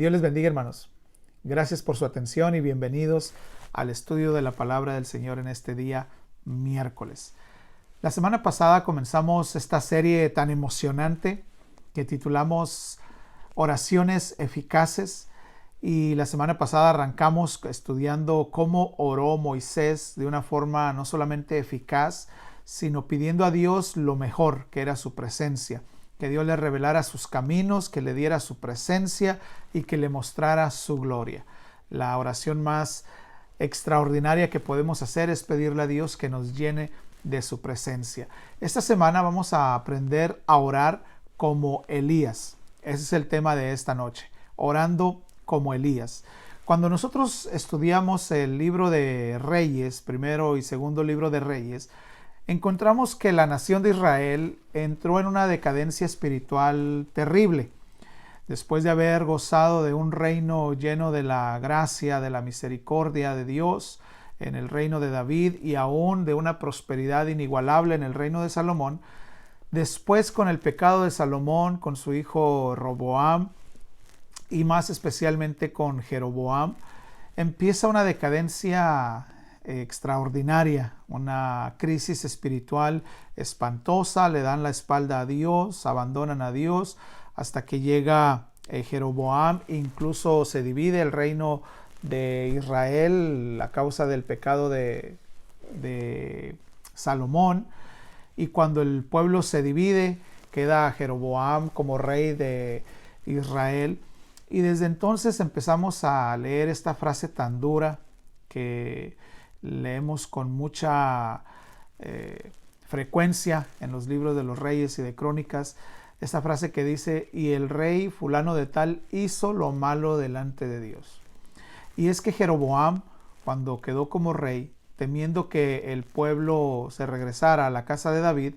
Dios les bendiga, hermanos. Gracias por su atención y bienvenidos al estudio de la palabra del Señor en este día miércoles. La semana pasada comenzamos esta serie tan emocionante que titulamos Oraciones Eficaces, y la semana pasada arrancamos estudiando cómo oró Moisés de una forma no solamente eficaz, sino pidiendo a Dios lo mejor, que era su presencia. Que Dios le revelara sus caminos, que le diera su presencia y que le mostrara su gloria. La oración más extraordinaria que podemos hacer es pedirle a Dios que nos llene de su presencia. Esta semana vamos a aprender a orar como Elías. Ese es el tema de esta noche, orando como Elías. Cuando nosotros estudiamos el libro de Reyes, primero y segundo libro de Reyes, encontramos que la nación de Israel entró en una decadencia espiritual terrible. Después de haber gozado de un reino lleno de la gracia, de la misericordia de Dios, en el reino de David, y aún de una prosperidad inigualable en el reino de Salomón, después con el pecado de Salomón, con su hijo Roboam, y más especialmente con Jeroboam, empieza una decadencia extraordinaria, una crisis espiritual espantosa. Le dan la espalda a Dios, abandonan a Dios, hasta que llega Jeroboam. Incluso se divide el reino de Israel a causa del pecado de Salomón, y cuando el pueblo se divide, queda Jeroboam como rey de Israel. Y desde entonces empezamos a leer esta frase tan dura que leemos con mucha frecuencia en los libros de los reyes y de crónicas, esta frase que dice: y el rey fulano de tal hizo lo malo delante de Dios. Y es que Jeroboam, cuando quedó como rey, temiendo que el pueblo se regresara a la casa de David,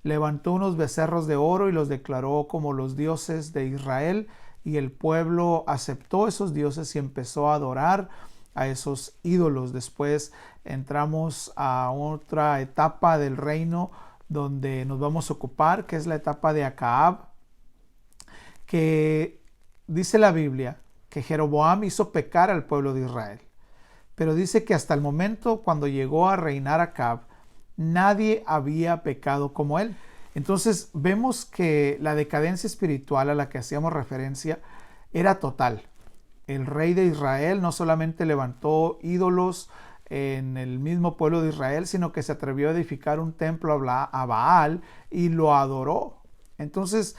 levantó unos becerros de oro y los declaró como los dioses de Israel, y el pueblo aceptó esos dioses y empezó a adorar a esos ídolos. Después entramos a otra etapa del reino donde nos vamos a ocupar, que es la etapa de Acab, que dice la Biblia que Jeroboam hizo pecar al pueblo de Israel. Pero dice que hasta el momento cuando llegó a reinar Acab, nadie había pecado como él. Entonces vemos que la decadencia espiritual a la que hacíamos referencia era total. El rey de Israel no solamente levantó ídolos en el mismo pueblo de Israel, sino que se atrevió a edificar un templo a Baal y lo adoró. Entonces,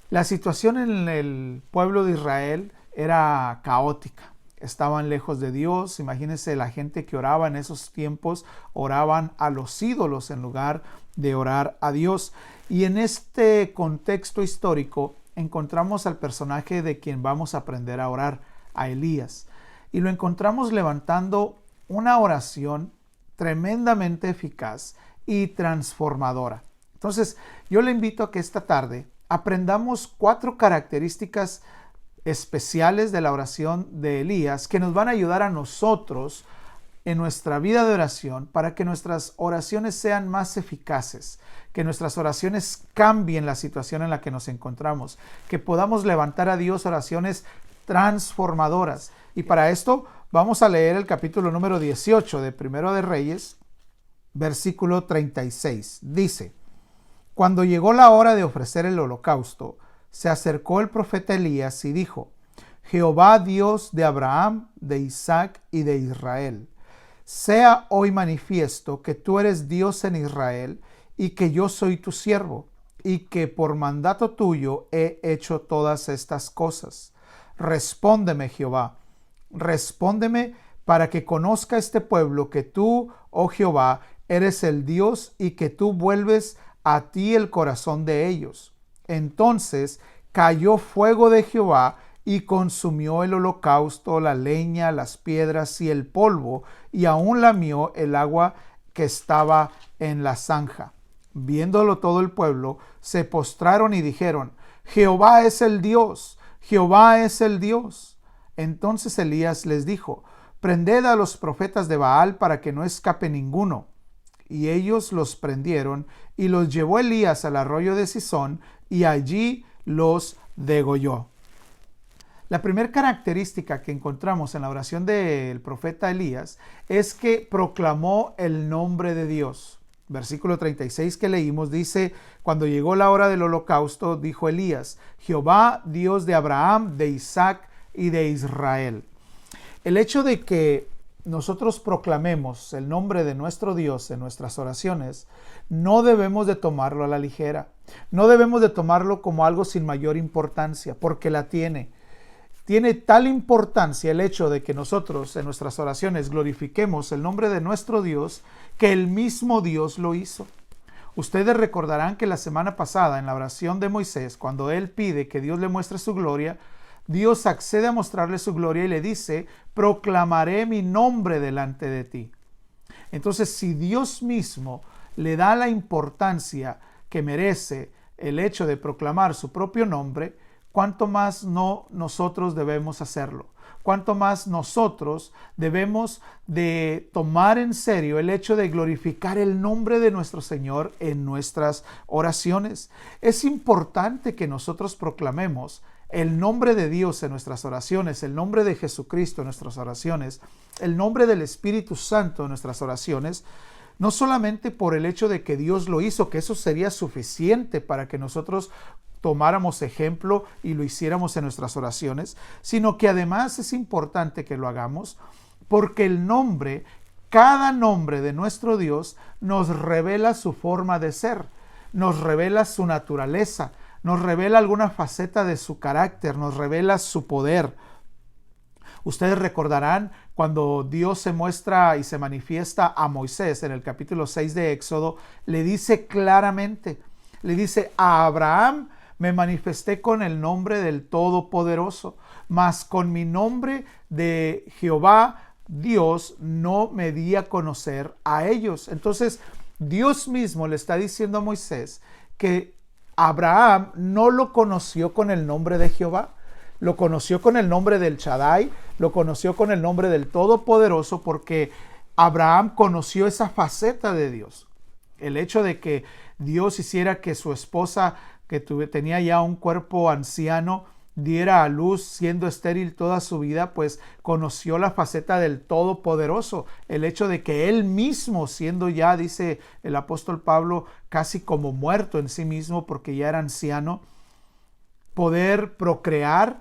la situación en el pueblo de Israel era caótica. Estaban lejos de Dios. Imagínense, la gente que oraba en esos tiempos oraban a los ídolos en lugar de orar a Dios. Y en este contexto histórico encontramos al personaje de quien vamos a aprender a orar, a Elías. Y lo encontramos levantando una oración tremendamente eficaz y transformadora. Entonces, yo le invito a que esta tarde aprendamos 4 características especiales de la oración de Elías que nos van a ayudar a nosotros en nuestra vida de oración para que nuestras oraciones sean más eficaces, que nuestras oraciones cambien la situación en la que nos encontramos, que podamos levantar a Dios oraciones transformadoras. Y para esto vamos a leer el capítulo número 18 de Primero de Reyes, versículo 36. Dice: cuando llegó la hora de ofrecer el holocausto, se acercó el profeta Elías y dijo: Jehová Dios de Abraham, de Isaac y de Israel, sea hoy manifiesto que tú eres Dios en Israel y que yo soy tu siervo, y que por mandato tuyo he hecho todas estas cosas. Respóndeme, Jehová, respóndeme para que conozca este pueblo que tú, oh Jehová, eres el Dios y que tú vuelves a ti el corazón de ellos. Entonces cayó fuego de Jehová y consumió el holocausto, la leña, las piedras y el polvo, y aún lamió el agua que estaba en la zanja. Viéndolo todo el pueblo, se postraron y dijeron: Jehová es el Dios, Jehová es el Dios. Entonces Elías les dijo: prended a los profetas de Baal para que no escape ninguno. Y ellos los prendieron y los llevó Elías al arroyo de Cisón y allí los degolló. La primera característica que encontramos en la oración del profeta Elías es que proclamó el nombre de Dios. Versículo 36 que leímos dice, cuando llegó la hora del holocausto, dijo Elías, Jehová, Dios de Abraham, de Isaac y de Israel. El hecho de que nosotros proclamemos el nombre de nuestro Dios en nuestras oraciones, no debemos de tomarlo a la ligera. No debemos de tomarlo como algo sin mayor importancia, porque la tiene. Tiene tal importancia el hecho de que nosotros en nuestras oraciones glorifiquemos el nombre de nuestro Dios, que el mismo Dios lo hizo. Ustedes recordarán que la semana pasada en la oración de Moisés, cuando él pide que Dios le muestre su gloria, Dios accede a mostrarle su gloria y le dice, proclamaré mi nombre delante de ti. Entonces, si Dios mismo le da la importancia que merece el hecho de proclamar su propio nombre, ¿cuánto más no nosotros debemos hacerlo? ¿Cuánto más nosotros debemos de tomar en serio el hecho de glorificar el nombre de nuestro Señor en nuestras oraciones? Es importante que nosotros proclamemos el nombre de Dios en nuestras oraciones, el nombre de Jesucristo en nuestras oraciones, el nombre del Espíritu Santo en nuestras oraciones, no solamente por el hecho de que Dios lo hizo, que eso sería suficiente para que nosotros tomáramos ejemplo y lo hiciéramos en nuestras oraciones, sino que además es importante que lo hagamos porque el nombre, cada nombre de nuestro Dios nos revela su forma de ser, nos revela su naturaleza, nos revela alguna faceta de su carácter, nos revela su poder. Ustedes recordarán cuando Dios se muestra y se manifiesta a Moisés en el capítulo 6 de Éxodo, le dice claramente, le dice, a Abraham me manifesté con el nombre del Todopoderoso, mas con mi nombre de Jehová, Dios, no me di a conocer a ellos. Entonces, Dios mismo le está diciendo a Moisés que Abraham no lo conoció con el nombre de Jehová, lo conoció con el nombre del Shaddai, lo conoció con el nombre del Todopoderoso, porque Abraham conoció esa faceta de Dios. El hecho de que Dios hiciera que su esposa, que tenía ya un cuerpo anciano, diera a luz siendo estéril toda su vida, pues conoció la faceta del Todopoderoso. El hecho de que él mismo, siendo ya, dice el apóstol Pablo, casi como muerto en sí mismo porque ya era anciano, poder procrear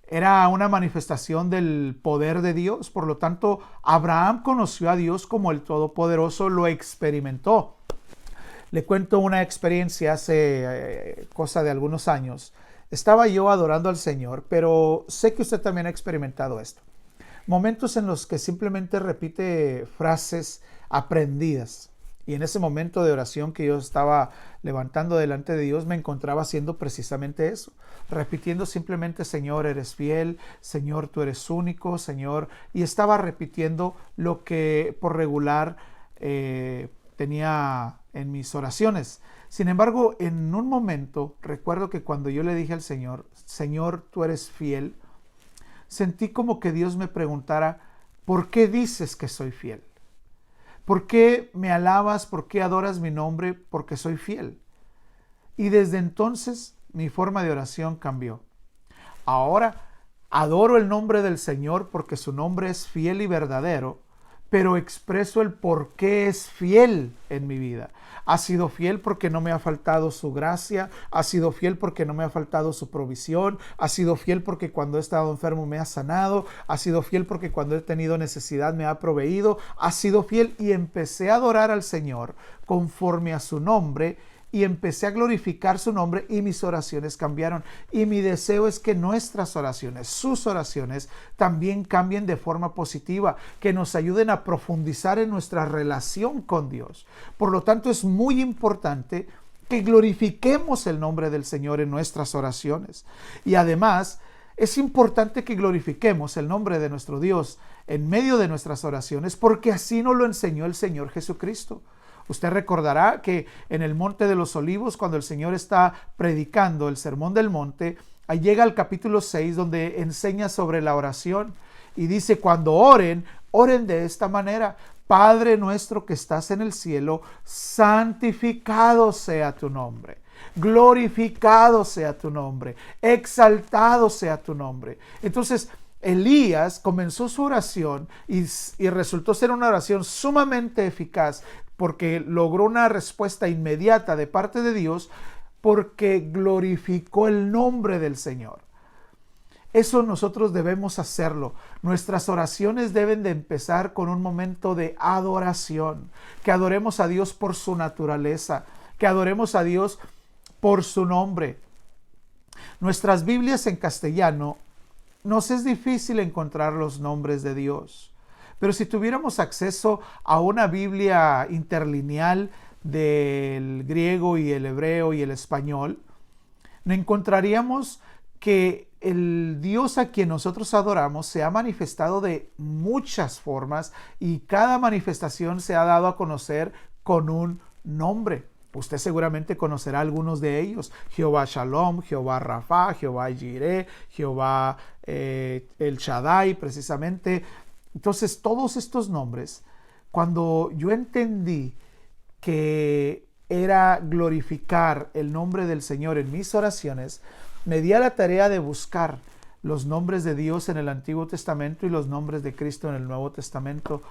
era una manifestación del poder de Dios. Por lo tanto, Abraham conoció a Dios como el Todopoderoso, lo experimentó. Le cuento una experiencia hace cosa de algunos años. Estaba yo adorando al Señor, pero sé que usted también ha experimentado esto. Momentos en los que simplemente repite frases aprendidas. Y en ese momento de oración que yo estaba levantando delante de Dios, me encontraba haciendo precisamente eso. Repitiendo simplemente, Señor, eres fiel, Señor, tú eres único, Señor. Y estaba repitiendo lo que por regular tenía en mis oraciones. Sin embargo, en un momento, recuerdo que cuando yo le dije al Señor, Señor, tú eres fiel, sentí como que Dios me preguntara, ¿por qué dices que soy fiel? ¿Por qué me alabas? ¿Por qué adoras mi nombre? Porque soy fiel. Y desde entonces mi forma de oración cambió. Ahora adoro el nombre del Señor porque su nombre es fiel y verdadero, pero expreso el por qué es fiel en mi vida. Ha sido fiel porque no me ha faltado su gracia, ha sido fiel porque no me ha faltado su provisión, ha sido fiel porque cuando he estado enfermo me ha sanado, ha sido fiel porque cuando he tenido necesidad me ha proveído, ha sido fiel, y empecé a adorar al Señor conforme a su nombre y empecé a glorificar su nombre, y mis oraciones cambiaron. Y mi deseo es que nuestras oraciones, sus oraciones, también cambien de forma positiva, que nos ayuden a profundizar en nuestra relación con Dios. Por lo tanto, es muy importante que glorifiquemos el nombre del Señor en nuestras oraciones. Y además, es importante que glorifiquemos el nombre de nuestro Dios en medio de nuestras oraciones, porque así nos lo enseñó el Señor Jesucristo. Usted recordará que en el Monte de los Olivos, cuando el Señor está predicando el Sermón del Monte, ahí llega al capítulo 6 donde enseña sobre la oración y dice, cuando oren, oren de esta manera: Padre nuestro que estás en el cielo, santificado sea tu nombre. glorificado sea tu nombre, exaltado sea tu nombre. Entonces, Elías comenzó su oración y resultó ser una oración sumamente eficaz porque logró una respuesta inmediata de parte de Dios porque glorificó el nombre del Señor. Eso nosotros debemos hacerlo. Nuestras oraciones deben de empezar con un momento de adoración, que adoremos a Dios por su naturaleza, que adoremos a Dios por su nombre. Nuestras Biblias en castellano nos es difícil encontrar los nombres de Dios, pero si tuviéramos acceso a una Biblia interlineal del griego y el hebreo y el español, encontraríamos que el Dios a quien nosotros adoramos se ha manifestado de muchas formas y cada manifestación se ha dado a conocer con un nombre. Usted seguramente conocerá algunos de ellos: Jehová Shalom, Jehová Rafa, Jehová Jireh, Jehová El Shaddai, precisamente. Entonces, todos estos nombres, cuando yo entendí que era glorificar el nombre del Señor en mis oraciones, me di a la tarea de buscar los nombres de Dios en el Antiguo Testamento y los nombres de Cristo en el Nuevo Testamento,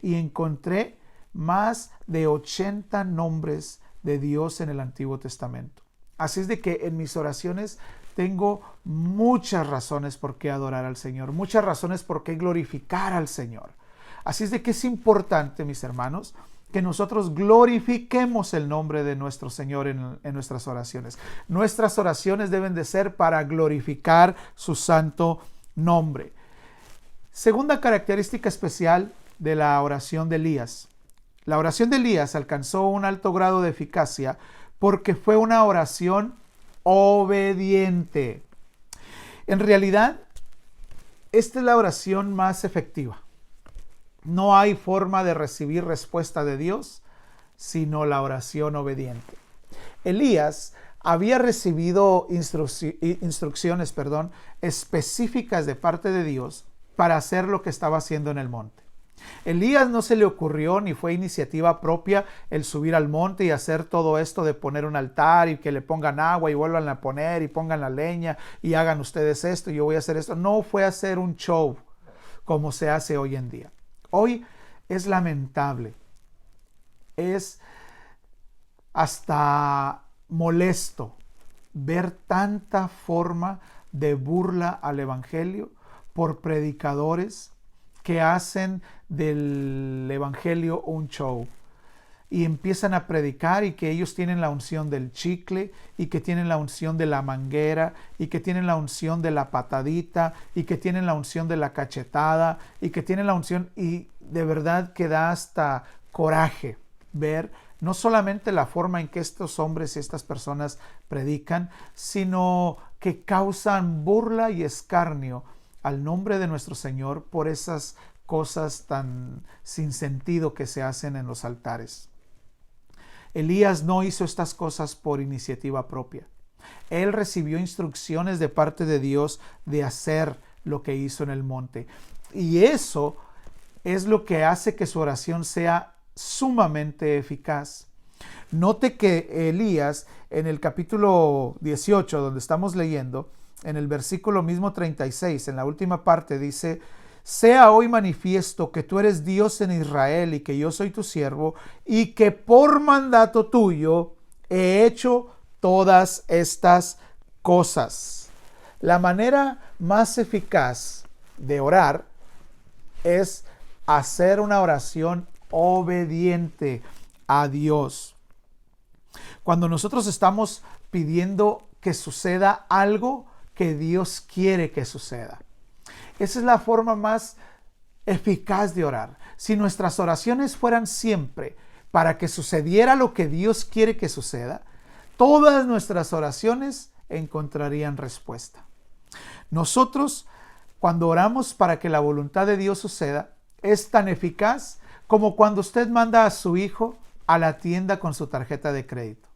y encontré más de 80 nombres de Dios en el Antiguo Testamento. Así es de que en mis oraciones tengo muchas razones por qué adorar al Señor, muchas razones por qué glorificar al Señor. Así es de que es importante, mis hermanos, que nosotros glorifiquemos el nombre de nuestro Señor en nuestras oraciones. Nuestras oraciones deben de ser para glorificar su santo nombre. Segunda característica especial de la oración de Elías. La oración de Elías alcanzó un alto grado de eficacia porque fue una oración obediente. En realidad, esta es la oración más efectiva. No hay forma de recibir respuesta de Dios sino la oración obediente. Elías había recibido instrucciones específicas de parte de Dios para hacer lo que estaba haciendo en el monte. Elías no se le ocurrió ni fue iniciativa propia el subir al monte y hacer todo esto de poner un altar y que le pongan agua y vuelvan a poner y pongan la leña y hagan ustedes esto y yo voy a hacer esto. No fue hacer un show como se hace hoy en día. Hoy es lamentable, es hasta molesto ver tanta forma de burla al evangelio por predicadores que hacen del evangelio un show y empiezan a predicar y que ellos tienen la unción del chicle y que tienen la unción de la manguera y que tienen la unción de la patadita y que tienen la unción de la cachetada y que tienen la unción, y de verdad que da hasta coraje ver no solamente la forma en que estos hombres y estas personas predican, sino que causan burla y escarnio al nombre de nuestro Señor por esas cosas tan sin sentido que se hacen en los altares. Elías no hizo estas cosas por iniciativa propia. Él recibió instrucciones de parte de Dios de hacer lo que hizo en el monte. Y eso es lo que hace que su oración sea sumamente eficaz. Note que Elías, en el capítulo 18, donde estamos leyendo, en el versículo mismo 36, en la última parte dice: sea hoy manifiesto que tú eres Dios en Israel y que yo soy tu siervo y que por mandato tuyo he hecho todas estas cosas. La manera más eficaz de orar es hacer una oración obediente a Dios. Cuando nosotros estamos pidiendo que suceda algo que Dios quiere que suceda. Esa es la forma más eficaz de orar. Si nuestras oraciones fueran siempre para que sucediera lo que Dios quiere que suceda, todas nuestras oraciones encontrarían respuesta. Nosotros, cuando oramos para que la voluntad de Dios suceda, es tan eficaz como cuando usted manda a su hijo a la tienda con su tarjeta de crédito.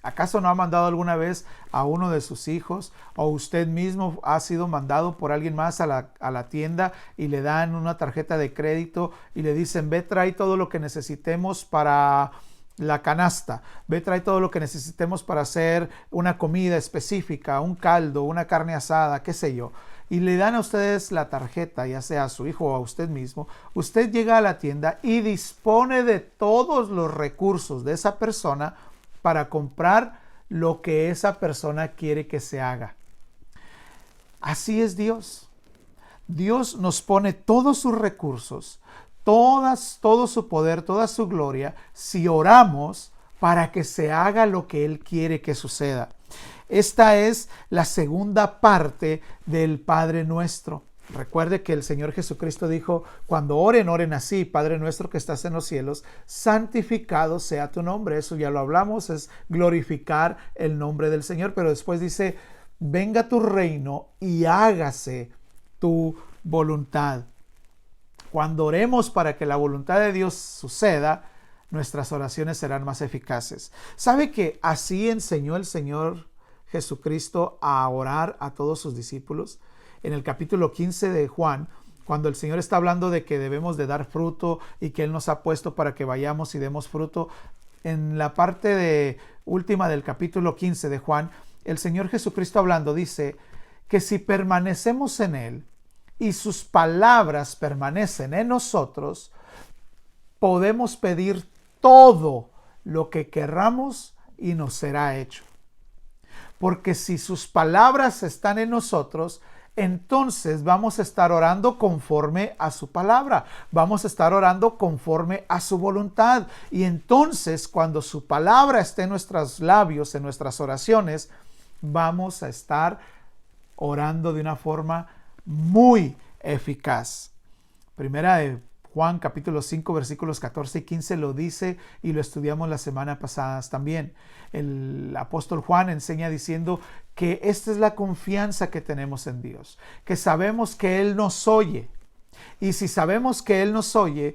¿Acaso no ha mandado alguna vez a uno de sus hijos, o usted mismo ha sido mandado por alguien más a la tienda y le dan una tarjeta de crédito y le dicen: ve, trae todo lo que necesitemos para la canasta, ve, trae todo lo que necesitemos para hacer una comida específica, un caldo, una carne asada, qué sé yo, y le dan a ustedes la tarjeta, ya sea a su hijo o a usted mismo, usted llega a la tienda y dispone de todos los recursos de esa persona para comprar lo que esa persona quiere que se haga. Así es Dios. Dios nos pone todos sus recursos, todo su poder, toda su gloria, si oramos para que se haga lo que Él quiere que suceda. Esta es la segunda parte del Padre Nuestro. Recuerde que el Señor Jesucristo dijo, cuando oren, oren así: Padre nuestro que estás en los cielos, santificado sea tu nombre. Eso ya lo hablamos, es glorificar el nombre del Señor. Pero después dice, venga tu reino y hágase tu voluntad. Cuando oremos para que la voluntad de Dios suceda, nuestras oraciones serán más eficaces. ¿Sabe que así enseñó el Señor Jesucristo a orar a todos sus discípulos? En el capítulo 15 de Juan, cuando el Señor está hablando de que debemos de dar fruto y que Él nos ha puesto para que vayamos y demos fruto, en la parte última del capítulo 15 de Juan, el Señor Jesucristo hablando dice que si permanecemos en Él y sus palabras permanecen en nosotros, podemos pedir todo lo que querramos y nos será hecho. Porque si sus palabras están en nosotros, entonces vamos a estar orando conforme a su palabra, vamos a estar orando conforme a su voluntad. Y entonces, cuando su palabra esté en nuestros labios, en nuestras oraciones, vamos a estar orando de una forma muy eficaz. Primera de Juan capítulo 5 versículos 14 y 15 lo dice y lo estudiamos la semana pasada también. El apóstol Juan enseña diciendo que esta es la confianza que tenemos en Dios, que sabemos que Él nos oye. Y si sabemos que Él nos oye,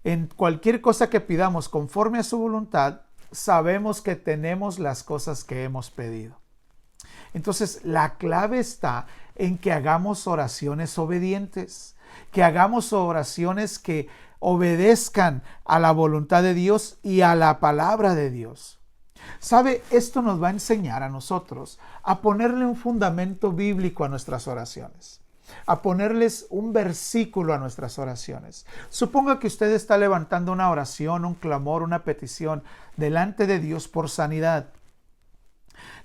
en cualquier cosa que pidamos conforme a su voluntad, sabemos que tenemos las cosas que hemos pedido. Entonces, la clave está en que hagamos oraciones obedientes, que hagamos oraciones que obedezcan a la voluntad de Dios y a la palabra de Dios. ¿Sabe? Esto nos va a enseñar a nosotros a ponerle un fundamento bíblico a nuestras oraciones, a ponerles un versículo a nuestras oraciones. Suponga que usted está levantando una oración, un clamor, una petición delante de Dios por sanidad.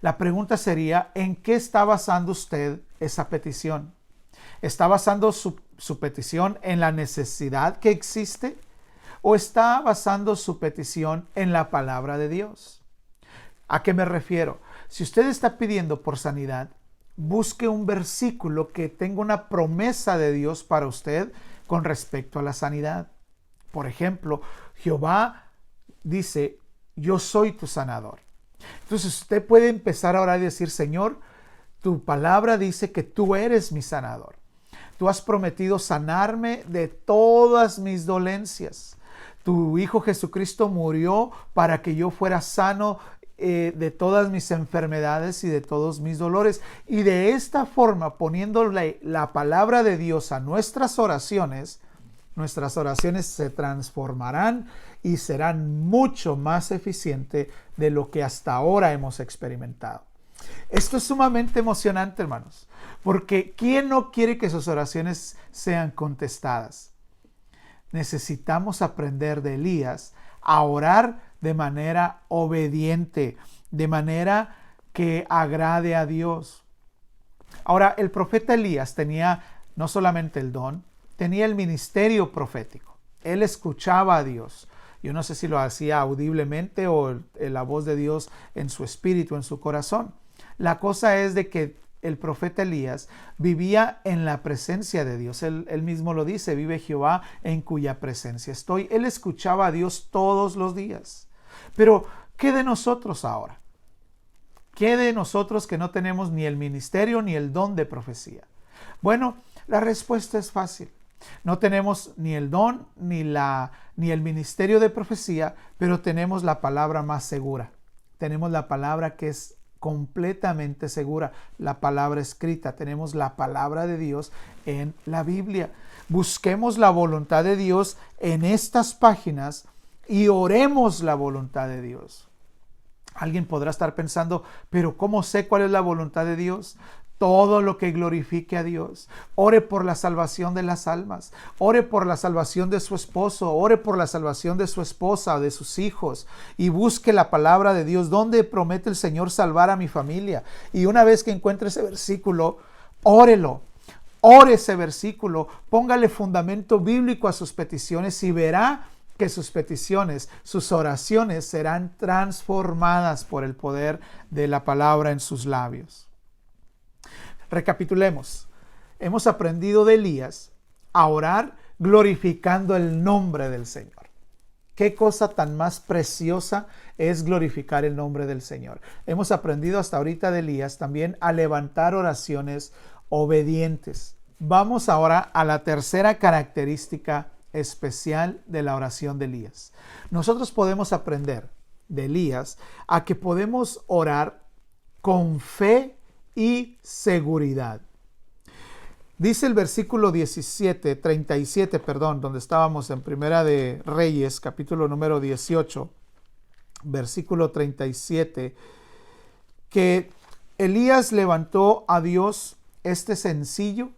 La pregunta sería, ¿en qué está basando usted esa petición? ¿Está basando su petición en la necesidad que existe? ¿O está basando su petición en la palabra de Dios? ¿A qué me refiero? Si usted está pidiendo por sanidad, busque un versículo que tenga una promesa de Dios para usted con respecto a la sanidad. Por ejemplo, Jehová dice, yo soy tu sanador. Entonces usted puede empezar a orar y decir, Señor, tu palabra dice que tú eres mi sanador. Tú has prometido sanarme de todas mis dolencias. Tu Hijo Jesucristo murió para que yo fuera sano de todas mis enfermedades y de todos mis dolores. Y de esta forma, poniéndole la palabra de Dios a nuestras oraciones se transformarán y serán mucho más eficientes de lo que hasta ahora hemos experimentado. Esto es sumamente emocionante, hermanos, porque ¿quién no quiere que sus oraciones sean contestadas? Necesitamos aprender de Elías a orar de manera obediente, de manera que agrade a Dios. Ahora, el profeta Elías tenía no solamente el don, tenía el ministerio profético. Él escuchaba a Dios. Yo no sé si lo hacía audiblemente o la voz de Dios en su espíritu, en su corazón. La cosa es de que el profeta Elías vivía en la presencia de Dios. Él mismo lo dice, vive Jehová en cuya presencia estoy. Él escuchaba a Dios todos los días. Pero, ¿qué de nosotros ahora? ¿Qué de nosotros que no tenemos ni el ministerio ni el don de profecía? Bueno, la respuesta es fácil. No tenemos ni el don ni el ministerio de profecía, pero tenemos la palabra más segura. Tenemos la palabra que es completamente segura, la palabra escrita. Tenemos la palabra de Dios en la Biblia. Busquemos la voluntad de Dios en estas páginas y oremos la voluntad de Dios. Alguien podrá estar pensando, pero ¿cómo sé cuál es la voluntad de Dios? Todo lo que glorifique a Dios. Ore por la salvación de las almas. Ore por la salvación de su esposo. Ore por la salvación de su esposa o de sus hijos. Y busque la palabra de Dios. ¿Dónde promete el Señor salvar a mi familia? Y una vez que encuentre ese versículo, órelo. Ore ese versículo. Póngale fundamento bíblico a sus peticiones y verá que sus peticiones, sus oraciones serán transformadas por el poder de la palabra en sus labios. Recapitulemos. Hemos aprendido de Elías a orar glorificando el nombre del Señor. Qué cosa tan más preciosa es glorificar el nombre del Señor. Hemos aprendido hasta ahorita de Elías también a levantar oraciones obedientes. Vamos ahora a la tercera característica especial de la oración de Elías. Nosotros podemos aprender de Elías a que podemos orar con fe y seguridad. Dice el versículo 37, donde estábamos en Primera de Reyes, capítulo número 18, versículo 37, que Elías levantó a Dios este sencillo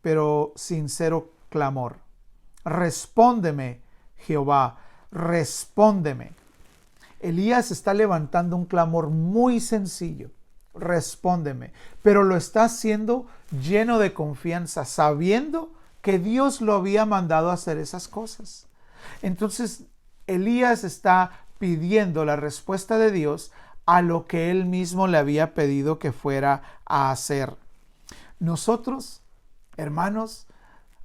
pero sincero clamor. Respóndeme, Jehová, respóndeme. Elías está levantando un clamor muy sencillo. Respóndeme. Pero lo está haciendo lleno de confianza, sabiendo que Dios lo había mandado a hacer esas cosas. Entonces, Elías está pidiendo la respuesta de Dios a lo que él mismo le había pedido que fuera a hacer. Nosotros, hermanos,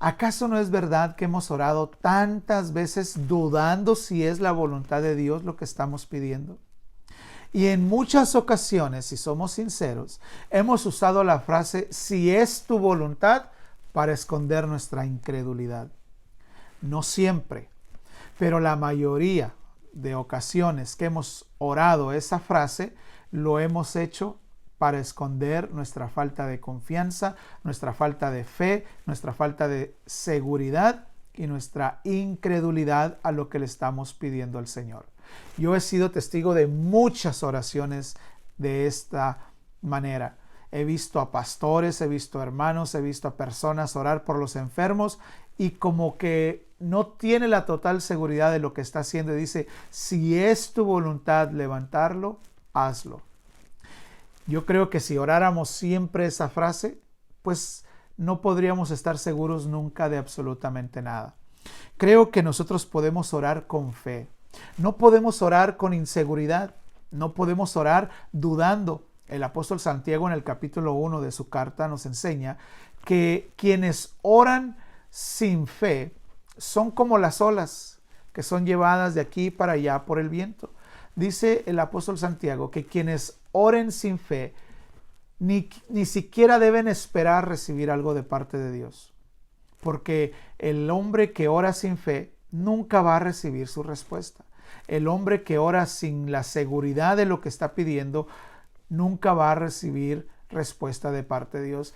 ¿acaso no es verdad que hemos orado tantas veces dudando si es la voluntad de Dios lo que estamos pidiendo? Y en muchas ocasiones, si somos sinceros, hemos usado la frase si es tu voluntad para esconder nuestra incredulidad. No siempre, pero la mayoría de ocasiones que hemos orado esa frase, lo hemos hecho para esconder nuestra falta de confianza, nuestra falta de fe, nuestra falta de seguridad y nuestra incredulidad a lo que le estamos pidiendo al Señor. Yo he sido testigo de muchas oraciones de esta manera. He visto a pastores, he visto a hermanos, he visto a personas orar por los enfermos y como que no tiene la total seguridad de lo que está haciendo y dice, si es tu voluntad levantarlo, hazlo. Yo creo que si oráramos siempre esa frase, pues no podríamos estar seguros nunca de absolutamente nada. Creo que nosotros podemos orar con fe. No podemos orar con inseguridad. No podemos orar dudando. El apóstol Santiago en el capítulo 1 de su carta nos enseña que quienes oran sin fe son como las olas que son llevadas de aquí para allá por el viento. Dice el apóstol Santiago que quienes oren sin fe ni siquiera deben esperar recibir algo de parte de Dios. Porque el hombre que ora sin fe nunca va a recibir su respuesta. El hombre que ora sin la seguridad de lo que está pidiendo nunca va a recibir respuesta de parte de Dios.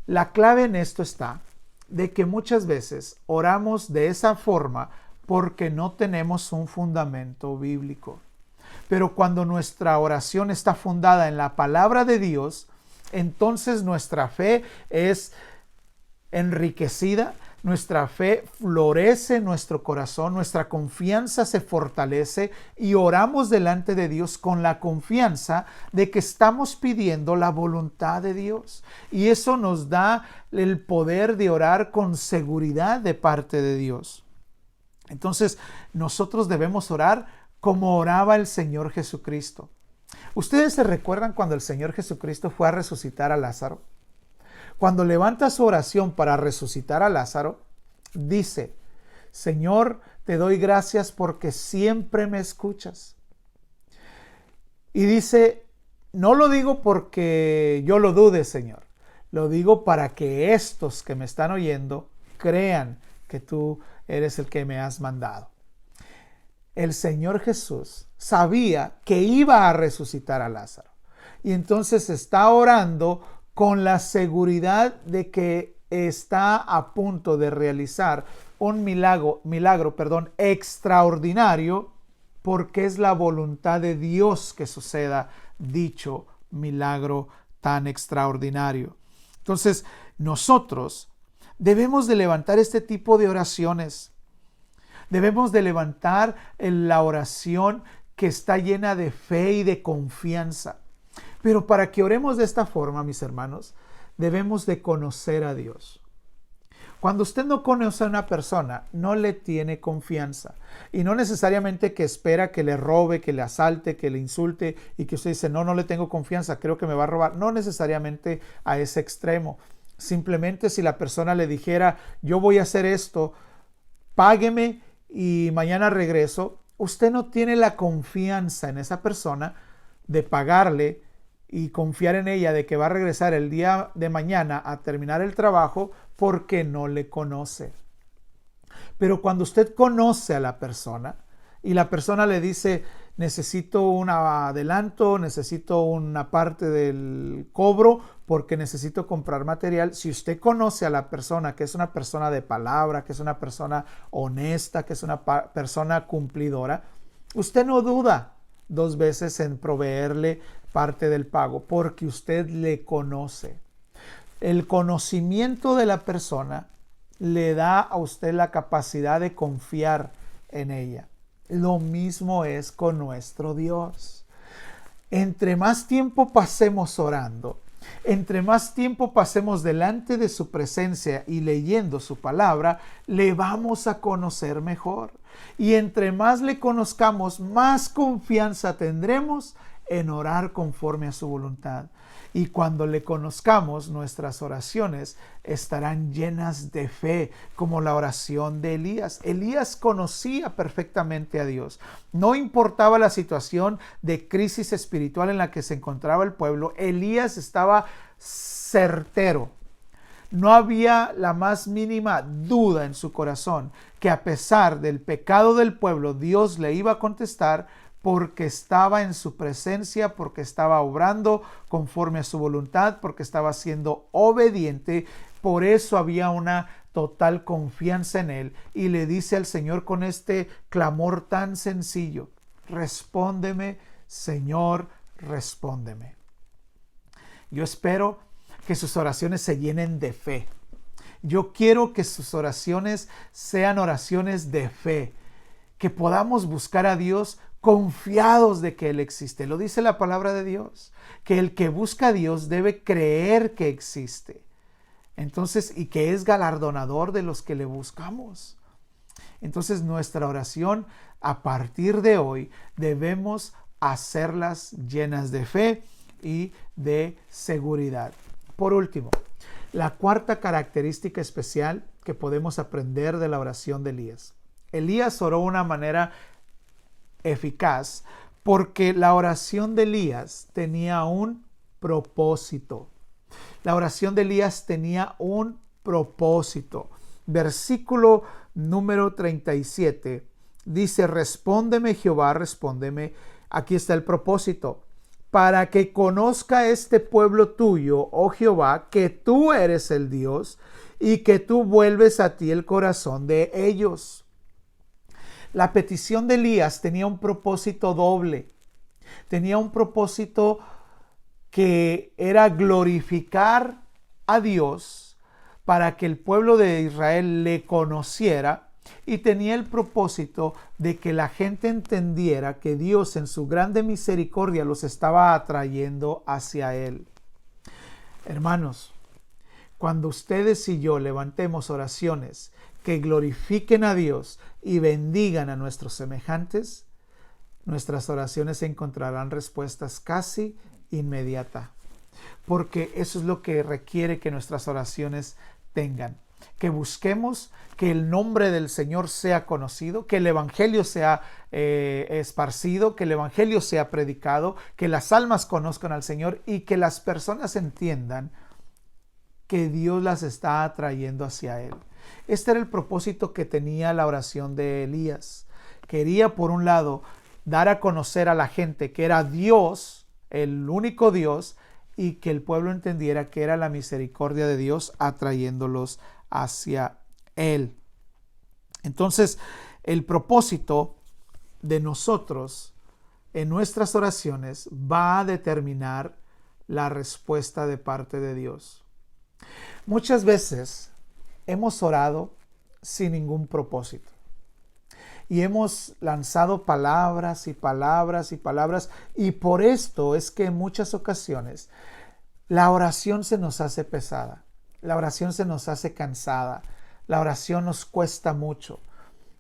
La clave en esto está de que muchas veces oramos de esa forma porque no tenemos un fundamento bíblico. Pero cuando nuestra oración está fundada en la palabra de Dios, entonces nuestra fe es enriquecida, nuestra fe florece en nuestro corazón, nuestra confianza se fortalece y oramos delante de Dios con la confianza de que estamos pidiendo la voluntad de Dios. Y eso nos da el poder de orar con seguridad de parte de Dios. Entonces, nosotros debemos orar como oraba el Señor Jesucristo. ¿Ustedes se recuerdan cuando el Señor Jesucristo fue a resucitar a Lázaro? Cuando levanta su oración para resucitar a Lázaro, dice, Señor, te doy gracias porque siempre me escuchas. Y dice, no lo digo porque yo lo dude, Señor. Lo digo para que estos que me están oyendo crean que tú eres el que me has mandado. El Señor Jesús sabía que iba a resucitar a Lázaro. Y entonces está orando con la seguridad de que está a punto de realizar un milagro, extraordinario, porque es la voluntad de Dios que suceda dicho milagro tan extraordinario. Entonces, nosotros debemos de levantar este tipo de oraciones. Debemos de levantar la oración que está llena de fe y de confianza. Pero para que oremos de esta forma, mis hermanos, debemos de conocer a Dios. Cuando usted no conoce a una persona, no le tiene confianza. Y no necesariamente que espera que le robe, que le asalte, que le insulte y que usted dice, no le tengo confianza, creo que me va a robar. No necesariamente a ese extremo. Simplemente si la persona le dijera, yo voy a hacer esto, págueme y mañana regreso, usted no tiene la confianza en esa persona de pagarle y confiar en ella de que va a regresar el día de mañana a terminar el trabajo porque no le conoce. Pero cuando usted conoce a la persona y la persona le dice, necesito un adelanto, necesito una parte del cobro porque necesito comprar material. Si usted conoce a la persona, que es una persona de palabra, que es una persona honesta, que es una persona cumplidora, usted no duda dos veces en proveerle parte del pago porque usted le conoce. El conocimiento de la persona le da a usted la capacidad de confiar en ella. Lo mismo es con nuestro Dios. Entre más tiempo pasemos orando, entre más tiempo pasemos delante de su presencia y leyendo su palabra, le vamos a conocer mejor. Y entre más le conozcamos, más confianza tendremos en orar conforme a su voluntad. Y cuando le conozcamos, nuestras oraciones estarán llenas de fe, como la oración de Elías. Elías conocía perfectamente a Dios. No importaba la situación de crisis espiritual en la que se encontraba el pueblo, Elías estaba certero. No había la más mínima duda en su corazón que a pesar del pecado del pueblo, Dios le iba a contestar porque estaba en su presencia, porque estaba obrando conforme a su voluntad, porque estaba siendo obediente. Por eso había una total confianza en él. Y le dice al Señor con este clamor tan sencillo, respóndeme, Señor, respóndeme. Yo espero que sus oraciones se llenen de fe. Yo quiero que sus oraciones sean oraciones de fe, que podamos buscar a Dios confiados de que Él existe. Lo dice la palabra de Dios, que el que busca a Dios debe creer que existe. Entonces, y que es galardonador de los que le buscamos. Entonces, nuestra oración a partir de hoy debemos hacerlas llenas de fe y de seguridad. Por último, la cuarta característica especial que podemos aprender de la oración de Elías. Elías oró de una manera eficaz porque la oración de Elías tenía un propósito. La oración de Elías tenía un propósito. Versículo número 37 dice, respóndeme Jehová, respóndeme. Aquí está el propósito. Para que conozca este pueblo tuyo, oh Jehová, que tú eres el Dios y que tú vuelves a ti el corazón de ellos. La petición de Elías tenía un propósito doble. Tenía un propósito que era glorificar a Dios para que el pueblo de Israel le conociera, y tenía el propósito de que la gente entendiera que Dios en su grande misericordia los estaba atrayendo hacia Él. Hermanos, cuando ustedes y yo levantemos oraciones que glorifiquen a Dios y bendigan a nuestros semejantes, nuestras oraciones encontrarán respuestas casi inmediatas. Porque eso es lo que requiere que nuestras oraciones tengan. Que busquemos que el nombre del Señor sea conocido, que el Evangelio sea esparcido, que el Evangelio sea predicado, que las almas conozcan al Señor y que las personas entiendan que Dios las está atrayendo hacia Él. Este era el propósito que tenía la oración de Elías. Quería, por un lado, dar a conocer a la gente que era Dios, el único Dios, y que el pueblo entendiera que era la misericordia de Dios atrayéndolos hacia Él. Entonces, el propósito de nosotros en nuestras oraciones va a determinar la respuesta de parte de Dios. Muchas veces hemos orado sin ningún propósito y hemos lanzado palabras y palabras y palabras, y por esto es que en muchas ocasiones la oración se nos hace pesada, la oración se nos hace cansada, la oración nos cuesta mucho,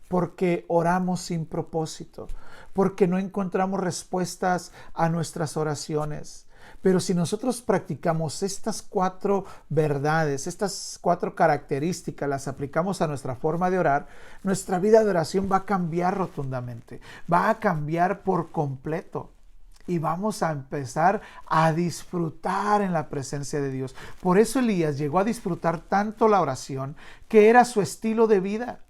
porque oramos sin propósito, porque no encontramos respuestas a nuestras oraciones. Pero si nosotros practicamos estas 4 verdades, estas 4 características, las aplicamos a nuestra forma de orar, nuestra vida de oración va a cambiar rotundamente, va a cambiar por completo. Y vamos a empezar a disfrutar en la presencia de Dios. Por eso Elías llegó a disfrutar tanto la oración, que era su estilo de vida.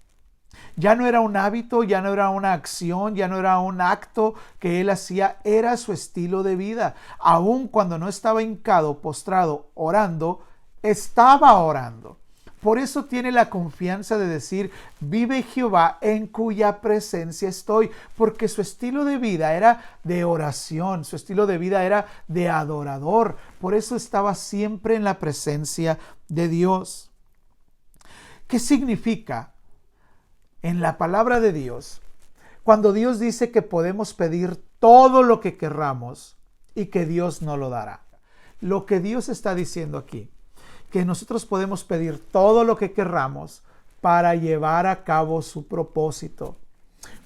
Ya no era un hábito, ya no era una acción, ya no era un acto que él hacía, era su estilo de vida. Aun cuando no estaba hincado, postrado, orando, estaba orando. Por eso tiene la confianza de decir, vive Jehová en cuya presencia estoy, porque su estilo de vida era de oración, su estilo de vida era de adorador. Por eso estaba siempre en la presencia de Dios. ¿Qué significa en la palabra de Dios cuando Dios dice que podemos pedir todo lo que querramos y que Dios no lo dará? Lo que Dios está diciendo aquí, que nosotros podemos pedir todo lo que querramos para llevar a cabo su propósito.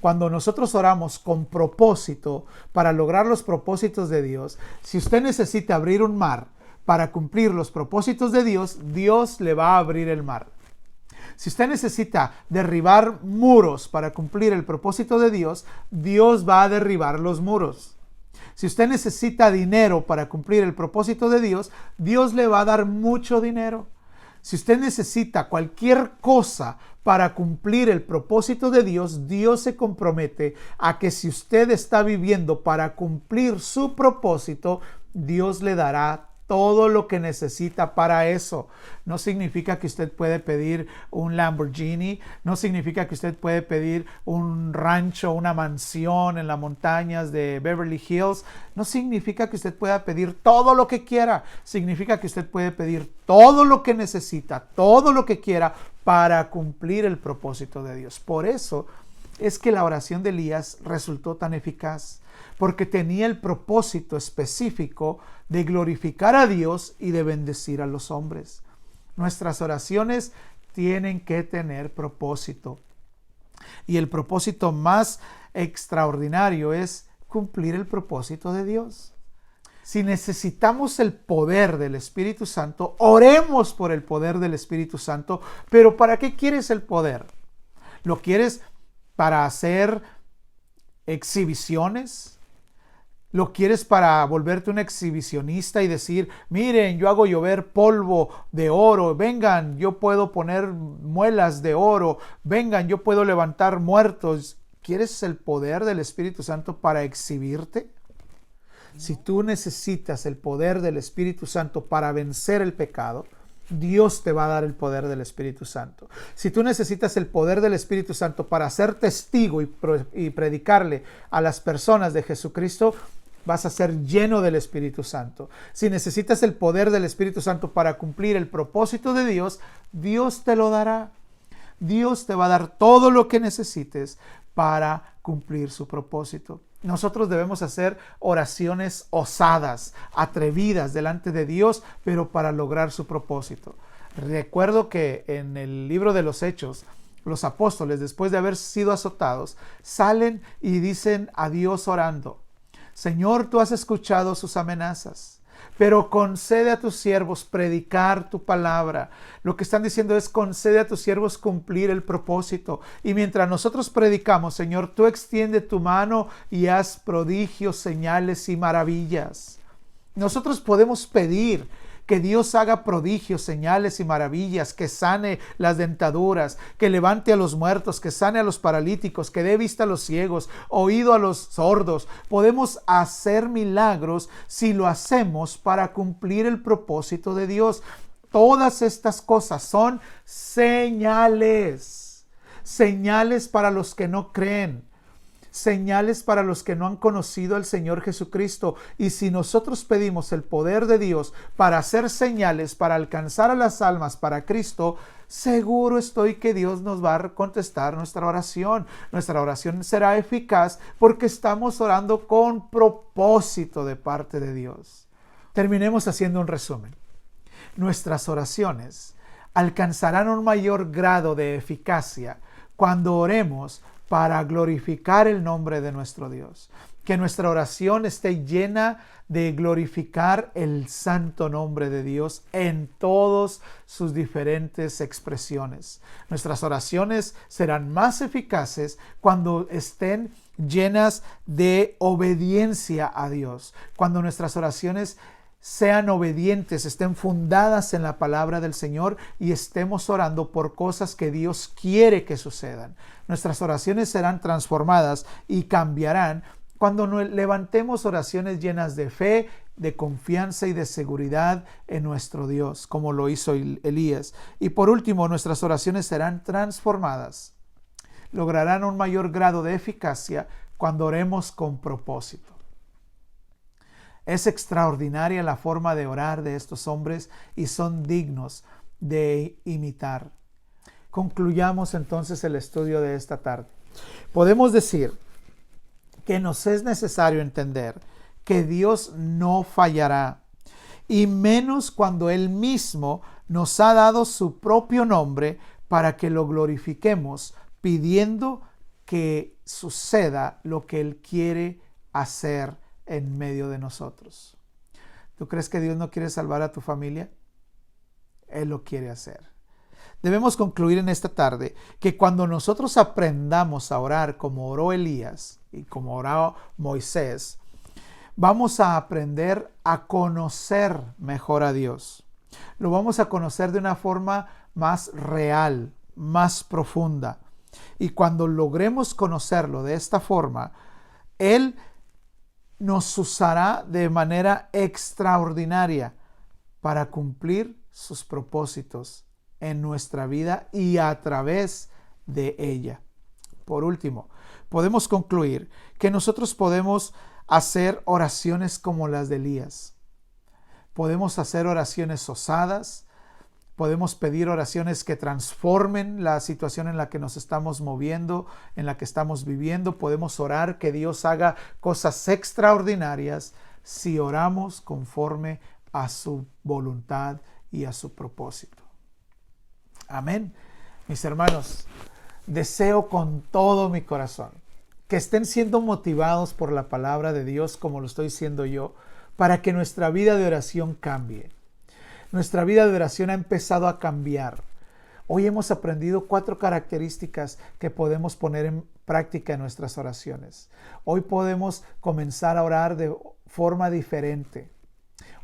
Cuando nosotros oramos con propósito para lograr los propósitos de Dios, si usted necesita abrir un mar para cumplir los propósitos de Dios, Dios le va a abrir el mar. Si usted necesita derribar muros para cumplir el propósito de Dios, Dios va a derribar los muros. Si usted necesita dinero para cumplir el propósito de Dios, Dios le va a dar mucho dinero. Si usted necesita cualquier cosa para cumplir el propósito de Dios, Dios se compromete a que si usted está viviendo para cumplir su propósito, Dios le dará todo lo que necesita para eso. No significa que usted puede pedir un Lamborghini, no significa que usted puede pedir un rancho, una mansión en las montañas de Beverly Hills. No significa que usted pueda pedir todo lo que quiera. Significa que usted puede pedir todo lo que necesita, todo lo que quiera para cumplir el propósito de Dios. Por eso es que la oración de Elías resultó tan eficaz, porque tenía el propósito específico de glorificar a Dios y de bendecir a los hombres. Nuestras oraciones tienen que tener propósito. Y el propósito más extraordinario es cumplir el propósito de Dios. Si necesitamos el poder del Espíritu Santo, oremos por el poder del Espíritu Santo. Pero ¿para qué quieres el poder? ¿Lo quieres para hacer exhibiciones? ¿Lo quieres para volverte un exhibicionista y decir, miren, yo hago llover polvo de oro, vengan, yo puedo poner muelas de oro, vengan, yo puedo levantar muertos? ¿Quieres el poder del Espíritu Santo para exhibirte? Si tú necesitas el poder del Espíritu Santo para vencer el pecado, Dios te va a dar el poder del Espíritu Santo. Si tú necesitas el poder del Espíritu Santo para ser testigo y predicarle a las personas de Jesucristo, vas a ser lleno del Espíritu Santo. Si necesitas el poder del Espíritu Santo para cumplir el propósito de Dios, Dios te lo dará. Dios te va a dar todo lo que necesites para cumplir su propósito. Nosotros debemos hacer oraciones osadas, atrevidas delante de Dios, pero para lograr su propósito. Recuerdo que en el libro de los Hechos, los apóstoles, después de haber sido azotados, salen y dicen a Dios orando, Señor, tú has escuchado sus amenazas, pero concede a tus siervos predicar tu palabra. Lo que están diciendo es, concede a tus siervos cumplir el propósito. Y mientras nosotros predicamos, Señor, tú extiende tu mano y haz prodigios, señales y maravillas. Nosotros podemos pedir que Dios haga prodigios, señales y maravillas, que sane las dentaduras, que levante a los muertos, que sane a los paralíticos, que dé vista a los ciegos, oído a los sordos. Podemos hacer milagros si lo hacemos para cumplir el propósito de Dios. Todas estas cosas son señales, señales para los que no creen, señales para los que no han conocido al Señor Jesucristo. Y si nosotros pedimos el poder de Dios para hacer señales, para alcanzar a las almas para Cristo, seguro estoy que Dios nos va a contestar nuestra oración. Nuestra oración será eficaz porque estamos orando con propósito de parte de Dios. Terminemos haciendo un resumen. Nuestras oraciones alcanzarán un mayor grado de eficacia cuando oremos para glorificar el nombre de nuestro Dios. Que nuestra oración esté llena de glorificar el santo nombre de Dios en todas sus diferentes expresiones. Nuestras oraciones serán más eficaces cuando estén llenas de obediencia a Dios. Cuando nuestras oraciones sean obedientes, estén fundadas en la palabra del Señor y estemos orando por cosas que Dios quiere que sucedan. Nuestras oraciones serán transformadas y cambiarán cuando levantemos oraciones llenas de fe, de confianza y de seguridad en nuestro Dios, como lo hizo Elías. Y por último, nuestras oraciones serán transformadas. Lograrán un mayor grado de eficacia cuando oremos con propósito. Es extraordinaria la forma de orar de estos hombres y son dignos de imitar. Concluyamos entonces el estudio de esta tarde. Podemos decir que nos es necesario entender que Dios no fallará, y menos cuando Él mismo nos ha dado su propio nombre para que lo glorifiquemos, pidiendo que suceda lo que Él quiere hacer en medio de nosotros. ¿Tú crees que Dios no quiere salvar a tu familia? Él lo quiere hacer. Debemos concluir en esta tarde que cuando nosotros aprendamos a orar como oró Elías y como oró Moisés, vamos a aprender a conocer mejor a Dios. Lo vamos a conocer de una forma más real, más profunda. Y cuando logremos conocerlo de esta forma, Él nos usará de manera extraordinaria para cumplir sus propósitos en nuestra vida y a través de ella. Por último, podemos concluir que nosotros podemos hacer oraciones como las de Elías. Podemos hacer oraciones osadas. Podemos pedir oraciones que transformen la situación en la que nos estamos moviendo, en la que estamos viviendo. Podemos orar que Dios haga cosas extraordinarias si oramos conforme a su voluntad y a su propósito. Amén. Mis hermanos, deseo con todo mi corazón que estén siendo motivados por la palabra de Dios como lo estoy siendo yo, para que nuestra vida de oración cambie. Nuestra vida de oración ha empezado a cambiar. Hoy hemos aprendido 4 características que podemos poner en práctica en nuestras oraciones. Hoy podemos comenzar a orar de forma diferente.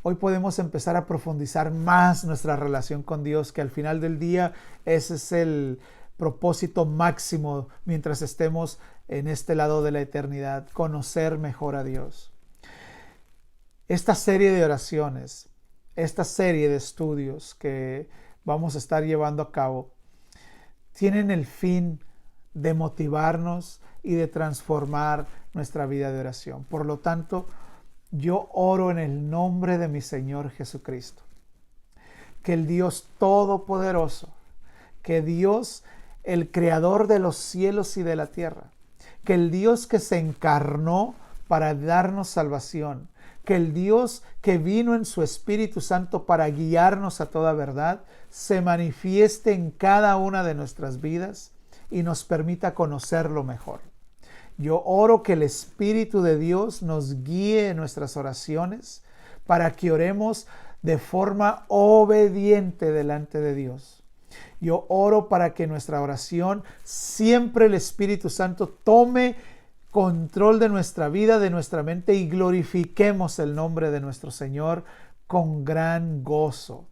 Hoy podemos empezar a profundizar más nuestra relación con Dios, que al final del día ese es el propósito máximo mientras estemos en este lado de la eternidad, conocer mejor a Dios. Esta serie de oraciones, esta serie de estudios que vamos a estar llevando a cabo tienen el fin de motivarnos y de transformar nuestra vida de oración. Por lo tanto, yo oro en el nombre de mi Señor Jesucristo, que el Dios Todopoderoso, que Dios, el Creador de los cielos y de la tierra, que el Dios que se encarnó para darnos salvación, que el Dios que vino en su Espíritu Santo para guiarnos a toda verdad, se manifieste en cada una de nuestras vidas y nos permita conocerlo mejor. Yo oro que el Espíritu de Dios nos guíe en nuestras oraciones para que oremos de forma obediente delante de Dios. Yo oro para que nuestra oración siempre el Espíritu Santo tome control de nuestra vida, de nuestra mente, y glorifiquemos el nombre de nuestro Señor con gran gozo.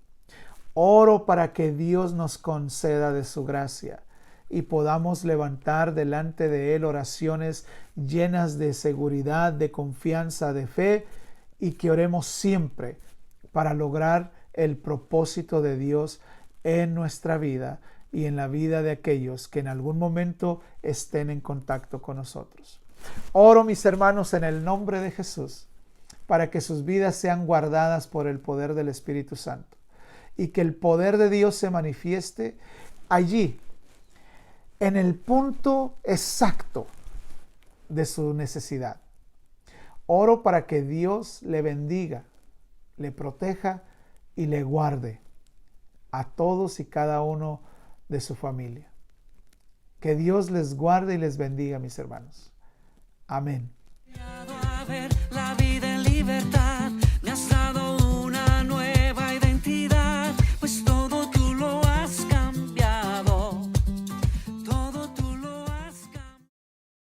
Oro para que Dios nos conceda de su gracia y podamos levantar delante de Él oraciones llenas de seguridad, de confianza, de fe, y que oremos siempre para lograr el propósito de Dios en nuestra vida y en la vida de aquellos que en algún momento estén en contacto con nosotros. Oro, mis hermanos, en el nombre de Jesús, para que sus vidas sean guardadas por el poder del Espíritu Santo y que el poder de Dios se manifieste allí, en el punto exacto de su necesidad. Oro para que Dios le bendiga, le proteja y le guarde a todos y cada uno de su familia. Que Dios les guarde y les bendiga, mis hermanos. Amén.